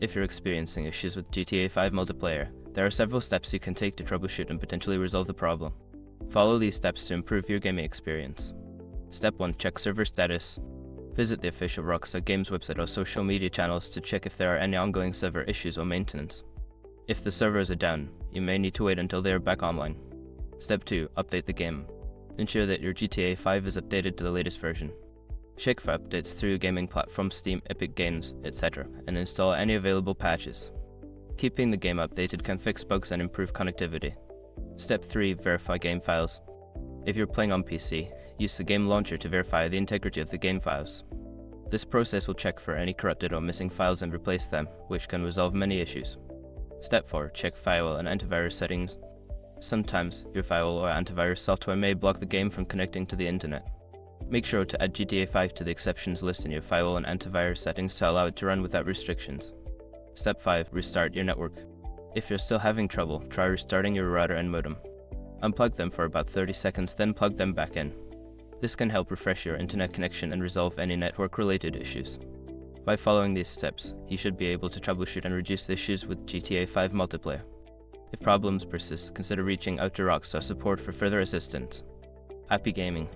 If you're experiencing issues with GTA 5 multiplayer, there are several steps you can take to troubleshoot and potentially resolve the problem. Follow these steps to improve your gaming experience. Step 1. Check server status. Visit the official Rockstar Games website or social media channels to check if there are any ongoing server issues or maintenance. If the servers are down, you may need to wait until they are back online. Step 2. Update the game. Ensure that your GTA 5 is updated to the latest version. Check for updates through gaming platforms Steam, Epic Games, etc., and install any available patches. Keeping the game updated can fix bugs and improve connectivity. Step 3. Verify game files. If you're playing on PC, use the game launcher to verify the integrity of the game files. This process will check for any corrupted or missing files and replace them, which can resolve many issues. Step 4. Check firewall and antivirus settings. Sometimes your firewall or antivirus software may block the game from connecting to the internet. Make sure to add GTA 5 to the exceptions list in your firewall and antivirus settings to allow it to run without restrictions. Step 5. Restart your network. If you're still having trouble, try restarting your router and modem. Unplug them for about 30 seconds, then plug them back in. This can help refresh your internet connection and resolve any network-related issues. By following these steps, you should be able to troubleshoot and reduce the issues with GTA 5 multiplayer. If problems persist, consider reaching out to Rockstar support for further assistance. Happy gaming!